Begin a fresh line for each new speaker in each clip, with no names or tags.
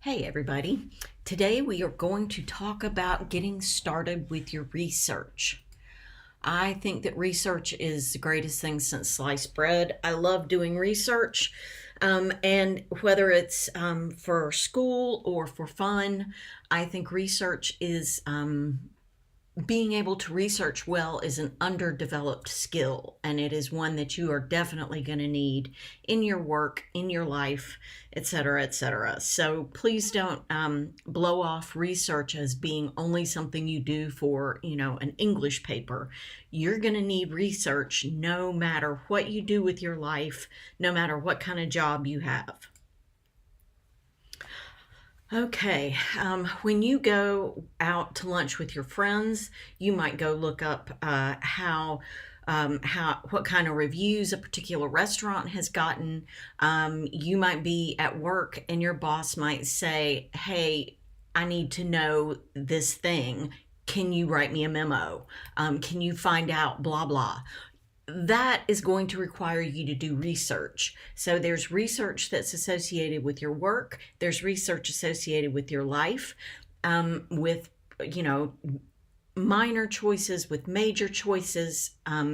Hey everybody, today we are going to talk about getting started with your research. I think that research is the greatest thing since sliced bread. I love doing research, and whether it's for school or for fun, I think research is being able to research well is an underdeveloped skill, and it is one that you are definitely going to need in your work, in your life, etc., etc. So please don't blow off research as being only something you do for, an English paper. You're going to need research no matter what you do with your life, no matter what kind of job you have. Okay, when you go out to lunch with your friends, you might go look up what kind of reviews a particular restaurant has gotten. You might be at work and your boss might say, "Hey, I need to know this thing. Can you write me a memo? Can you find out blah blah?" That is going to require you to do research. So there's research that's associated with your work, there's research associated with your life, with, you know, minor choices, with major choices.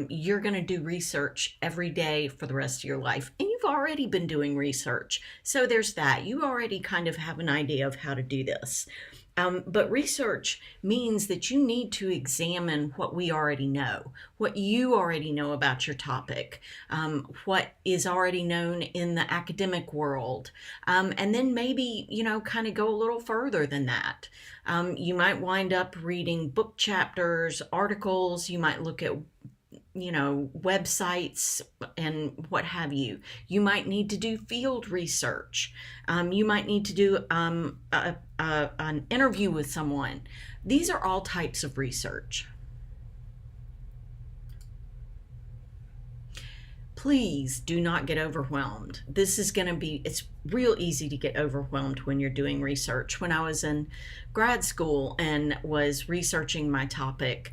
You're going to do research every day for the rest of your life. And you've already been doing research. So there's that. You already kind of have an idea of how to do this. But research means that you need to examine what we already know, what you already know about your topic, what is already known in the academic world, and then maybe, kind of go a little further than that. You might wind up reading book chapters, articles, you might look at websites and what have you. You might need to do field research. You might need to do an interview with someone. These are all types of research. Please do not get overwhelmed. It's real easy to get overwhelmed when you're doing research. When I was in grad school and was researching my topic,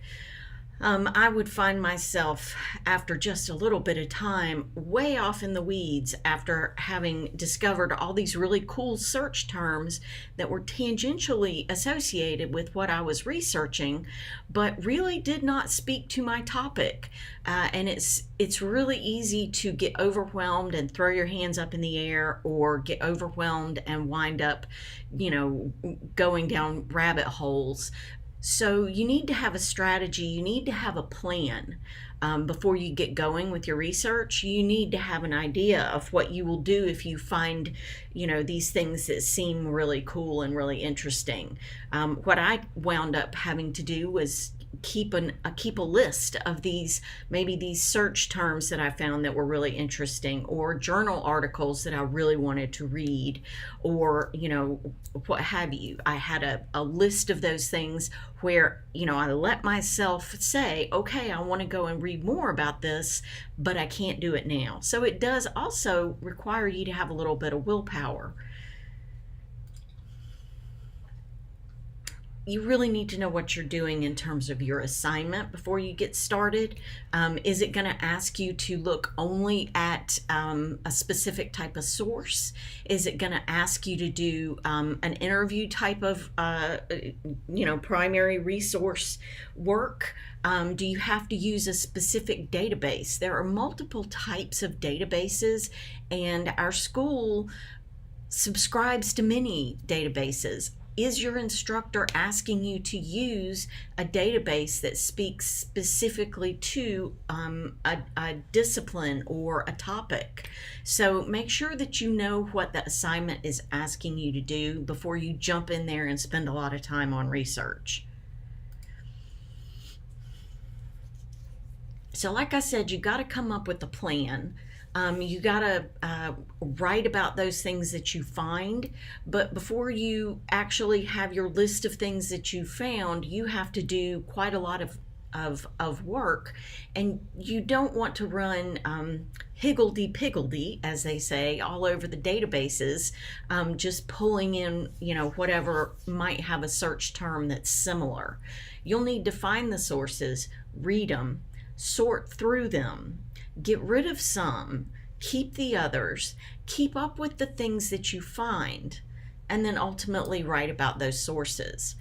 I would find myself, after just a little bit of time, way off in the weeds after having discovered all these really cool search terms that were tangentially associated with what I was researching, but really did not speak to my topic. And it's really easy to get overwhelmed and throw your hands up in the air, or get overwhelmed and wind up, going down rabbit holes. So you need to have a strategy, you need to have a plan before you get going with your research. You need to have an idea of what you will do if you find, these things that seem really cool and really interesting. What I wound up having to do was keep a list of these search terms that I found that were really interesting, or journal articles that I really wanted to read, or what have you. I had a list of those things where I let myself say, okay, I want to go and read more about this, but I can't do it now. So it does also require you to have a little bit of willpower. You really need to know what you're doing in terms of your assignment before you get started. Is it going to ask you to look only at a specific type of source? Is it going to ask you to do an interview type of, primary resource work? Do you have to use a specific database? There are multiple types of databases, and our school subscribes to many databases. Is your instructor asking you to use a database that speaks specifically to a discipline or a topic? So make sure that you know what the assignment is asking you to do before you jump in there and spend a lot of time on research. So like I said, you got to come up with a plan. You got to write about those things that you find, but before you actually have your list of things that you found, you have to do quite a lot of work, and you don't want to run higgledy-piggledy, as they say, all over the databases, just pulling in, whatever might have a search term that's similar. You'll need to find the sources, read them, sort through them, get rid of some, keep the others, keep up with the things that you find. and then ultimately write about those sources.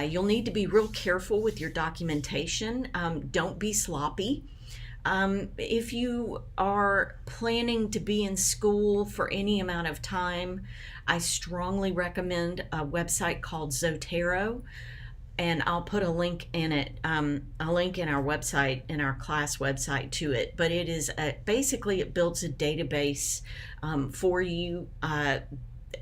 You'll need to be real careful with your documentation. Don't be sloppy. If you are planning to be in school for any amount of time, I strongly recommend a website called Zotero, and I'll put a link in it, a link in our website, in our class website to it. But it is basically it builds a database for you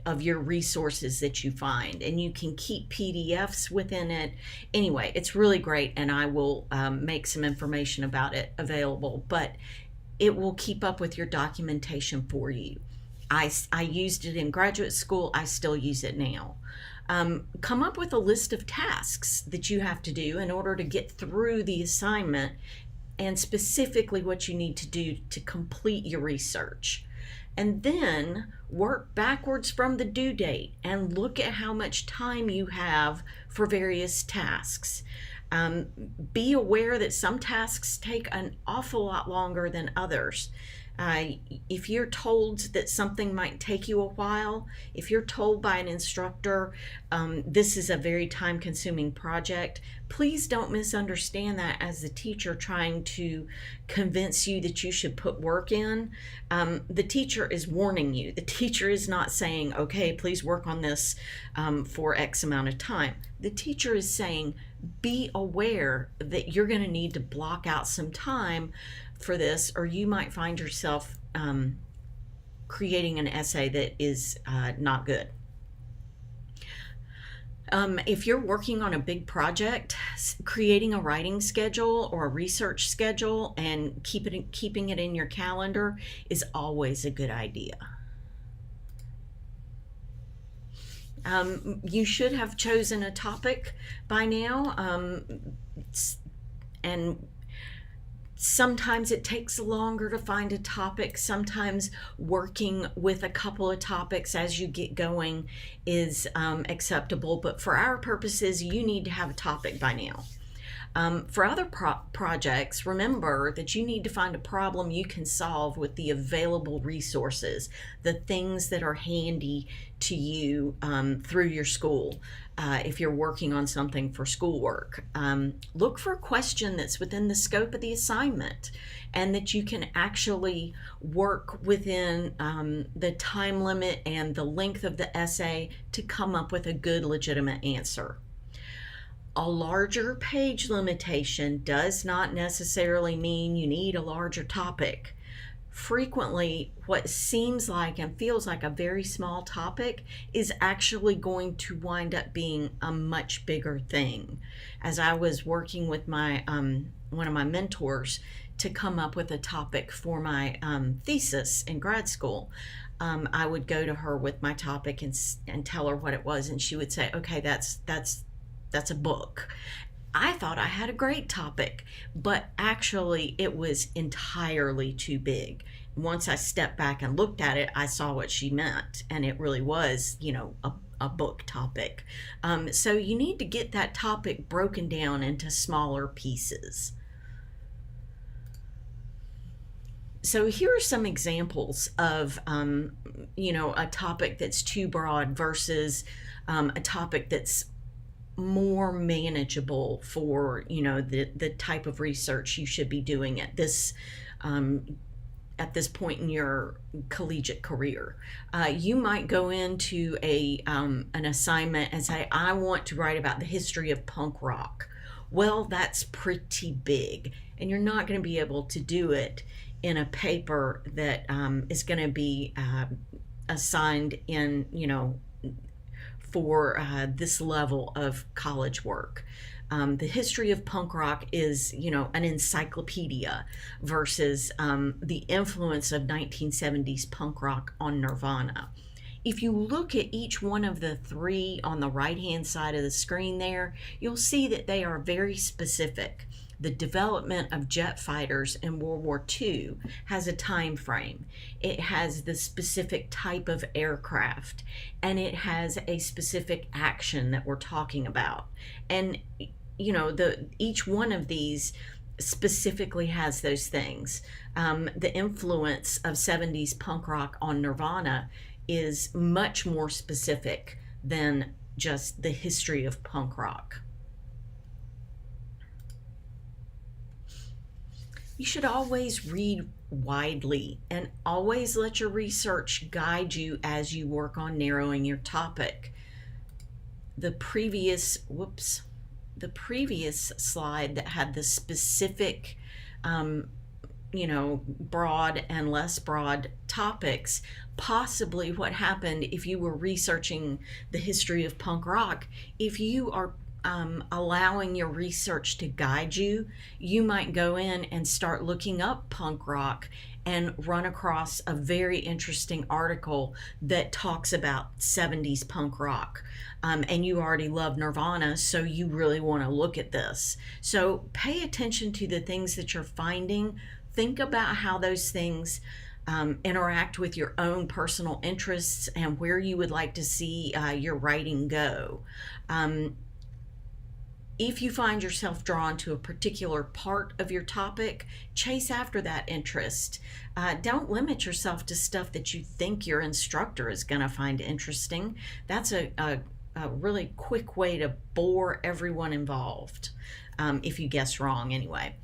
of your resources that you find, and you can keep PDFs within it. Anyway, it's really great, and I will make some information about it available, but it will keep up with your documentation for you. I used it in graduate school. I still use it now. Come up with a list of tasks that you have to do in order to get through the assignment, and specifically what you need to do to complete your research. And then work backwards from the due date and look at how much time you have for various tasks. Be aware that some tasks take an awful lot longer than others. If you're told that something might take you a while, if you're told by an instructor this is a very time-consuming project, please don't misunderstand that as the teacher trying to convince you that you should put work in. The teacher is warning you. The teacher is not saying, okay, please work on this for X amount of time. The teacher is saying, be aware that you're going to need to block out some time for this, or you might find yourself creating an essay that is not good. If you're working on a big project, creating a writing schedule or a research schedule and keeping it in your calendar is always a good idea. You should have chosen a topic by now, and sometimes it takes longer to find a topic. Sometimes working with a couple of topics as you get going is acceptable, but for our purposes, you need to have a topic by now. For other projects, remember that you need to find a problem you can solve with the available resources, the things that are handy to you through your school. If you're working on something for schoolwork, look for a question that's within the scope of the assignment and that you can actually work within the time limit and the length of the essay to come up with a good, legitimate answer. A larger page limitation does not necessarily mean you need a larger topic. Frequently, what seems like and feels like a very small topic is actually going to wind up being a much bigger thing. As I was working with my one of my mentors to come up with a topic for my thesis in grad school, I would go to her with my topic and tell her what it was, and she would say, "Okay, that's a book." I thought I had a great topic, but actually it was entirely too big. Once I stepped back and looked at it, I saw what she meant, and it really was, a book topic. So you need to get that topic broken down into smaller pieces. So here are some examples of, a topic that's too broad versus a topic that's more manageable for the type of research you should be doing at this point in your collegiate career. You might go into an assignment and say, I want to write about the history of punk rock. Well, that's pretty big, and you're not going to be able to do it in a paper that is going to be assigned in for this level of college work. The history of punk rock is, an encyclopedia versus the influence of 1970s punk rock on Nirvana. If you look at each one of the three on the right-hand side of the screen there, you'll see that they are very specific. The development of jet fighters in World War II has a time frame. It has the specific type of aircraft, and it has a specific action that we're talking about. And each one of these specifically has those things. The influence of 70s punk rock on Nirvana is much more specific than just the history of punk rock. You should always read widely and always let your research guide you as you work on narrowing your topic. The previous slide that had the specific broad and less broad topics, possibly what happened if you were researching the history of punk rock, if you are allowing your research to guide you, you might go in and start looking up punk rock and run across a very interesting article that talks about 70s punk rock. And you already love Nirvana, so you really want to look at this. So pay attention to the things that you're finding. Think about how those things interact with your own personal interests and where you would like to see your writing go. If you find yourself drawn to a particular part of your topic, chase after that interest. Don't limit yourself to stuff that you think your instructor is going to find interesting. That's a really quick way to bore everyone involved, if you guess wrong anyway.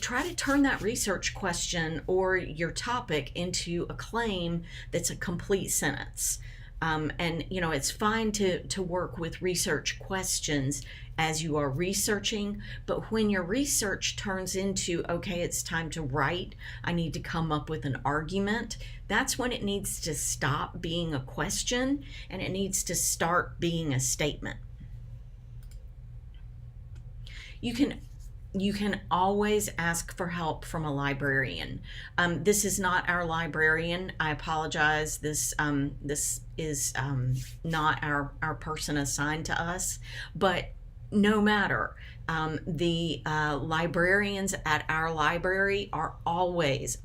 Try to turn that research question or your topic into a claim that's a complete sentence. And it's fine to work with research questions as you are researching, but when your research turns into, okay, it's time to write, I need to come up with an argument, that's when it needs to stop being a question and it needs to start being a statement. You can always ask for help from a librarian. This is not our librarian. I apologize. This is not our person assigned to us. But no matter, the librarians at our library are always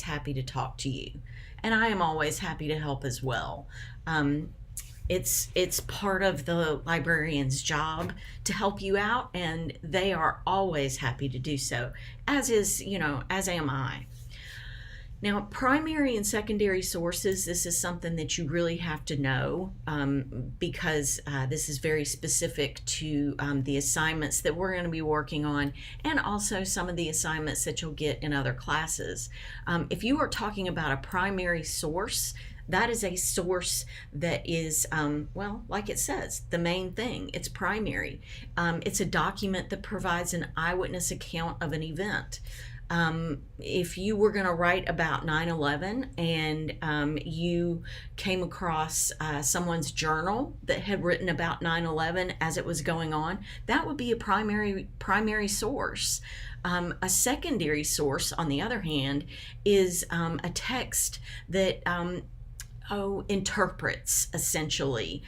happy to talk to you. And I am always happy to help as well. It's part of the librarian's job to help you out, and they are always happy to do so, as am I. Now, primary and secondary sources, this is something that you really have to know, because this is very specific to the assignments that we're going to be working on, and also some of the assignments that you'll get in other classes. If you are talking about a primary source, that is a source that is, like it says, the main thing. It's primary. It's a document that provides an eyewitness account of an event. If you were going to write about 9/11 and you came across someone's journal that had written about 9/11 as it was going on, that would be a primary source. A secondary source, on the other hand, is a text that interprets essentially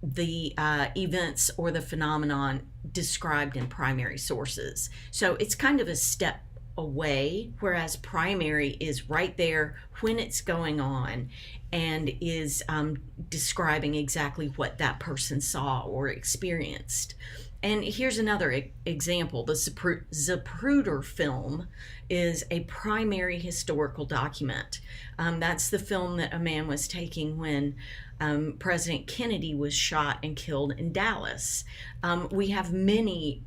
the events or the phenomenon described in primary sources. So it's kind of a step away, whereas primary is right there when it's going on and is describing exactly what that person saw or experienced. And here's another example. The Zapruder film is a primary historical document. That's the film that a man was taking when President Kennedy was shot and killed in Dallas. We have many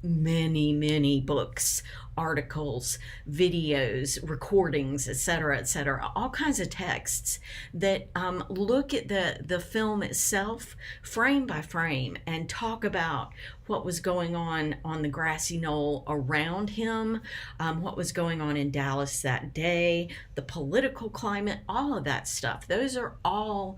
books, articles, videos, recordings, etc., all kinds of texts that look at the film itself frame by frame and talk about what was going on the grassy knoll around him, what was going on in Dallas that day, the political climate, all of that stuff. Those are all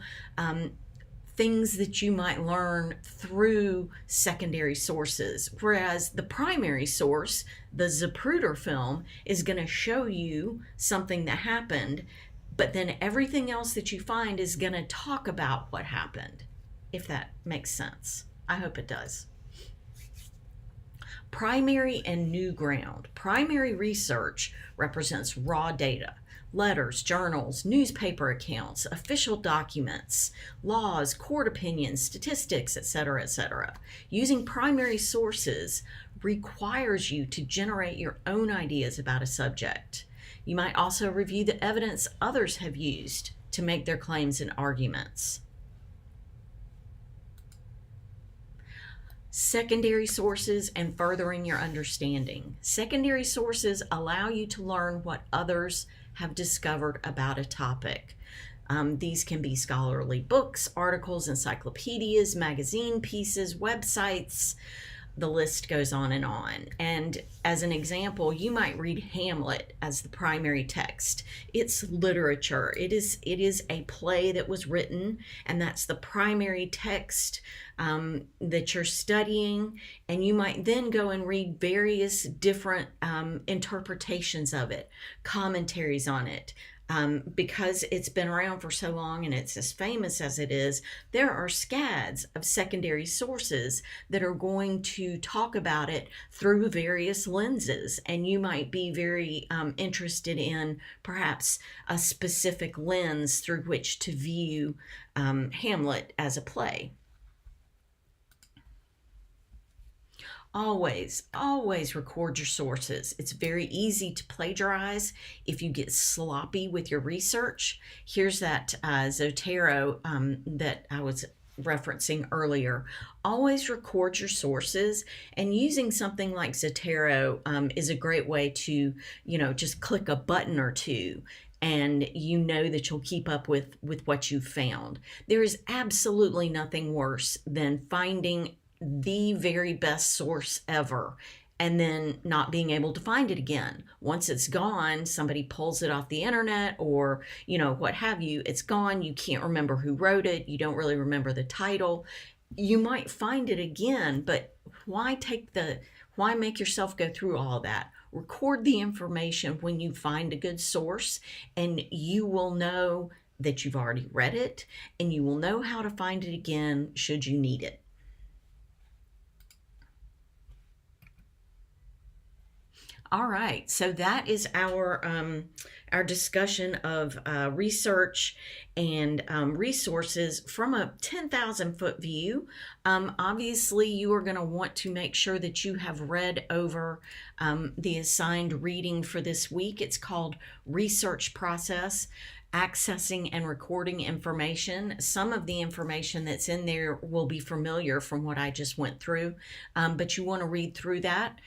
things that you might learn through secondary sources, whereas the primary source, the Zapruder film, is going to show you something that happened, but then everything else that you find is going to talk about what happened, if that makes sense. I hope it does. Primary and new ground. Primary research represents raw data. Letters, journals, newspaper accounts, official documents, laws, court opinions, statistics, etc. Using primary sources requires you to generate your own ideas about a subject. You might also review the evidence others have used to make their claims and arguments. Secondary sources and furthering your understanding. Secondary sources allow you to learn what others have discovered about a topic. These can be scholarly books, articles, encyclopedias, magazine pieces, websites. The list goes on. And as an example, you might read Hamlet as the primary text. It's literature. It is a play that was written, and that's the primary text that you're studying. And you might then go and read various different interpretations of it, commentaries on it. Because it's been around for so long and it's as famous as it is, there are scads of secondary sources that are going to talk about it through various lenses. And you might be very interested in perhaps a specific lens through which to view Hamlet as a play. Always record your sources. It's very easy to plagiarize if you get sloppy with your research. Here's that Zotero that I was referencing earlier. Always record your sources, and using something like Zotero is a great way to, just click a button or two and you know that you'll keep up with what you've found. There is absolutely nothing worse than finding the very best source ever and then not being able to find it again. Once it's gone, somebody pulls it off the internet or, what have you, it's gone. You can't remember who wrote it. You don't really remember the title. You might find it again, but why make yourself go through all that? Record the information when you find a good source, and you will know that you've already read it, and you will know how to find it again should you need it. All right, so that is our discussion of research and resources from a 10,000-foot view. Obviously, you are going to want to make sure that you have read over the assigned reading for this week. It's called Research Process, Accessing and Recording Information. Some of the information that's in there will be familiar from what I just went through, but you want to read through that.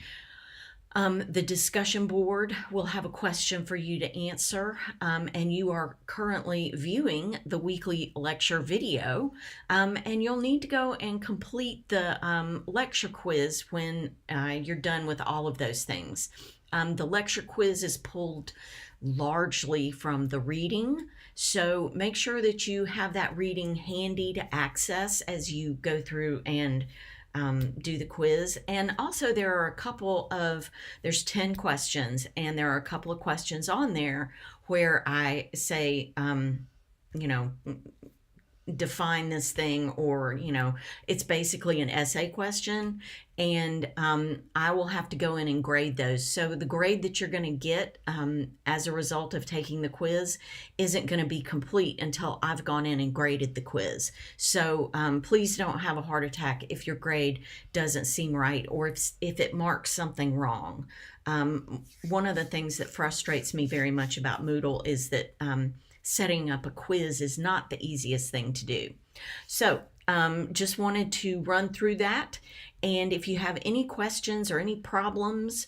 The discussion board will have a question for you to answer, and you are currently viewing the weekly lecture video, and you'll need to go and complete the lecture quiz when you're done with all of those things. The lecture quiz is pulled largely from the reading, so make sure that you have that reading handy to access as you go through and do the quiz. And also there's 10 questions, and there are a couple of questions on there where I say, define this thing, or it's basically an essay question, and I will have to go in and grade those. So the grade that you're going to get as a result of taking the quiz isn't going to be complete until I've gone in and graded the quiz. So please don't have a heart attack if your grade doesn't seem right, or if it marks something wrong. One of the things that frustrates me very much about Moodle is that setting up a quiz is not the easiest thing to do. So just wanted to run through that. And if you have any questions or any problems,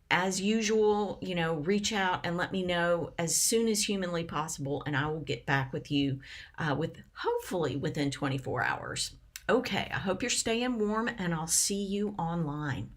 as usual, reach out and let me know as soon as humanly possible, and I will get back with you hopefully within 24 hours. Okay, I hope you're staying warm, and I'll see you online.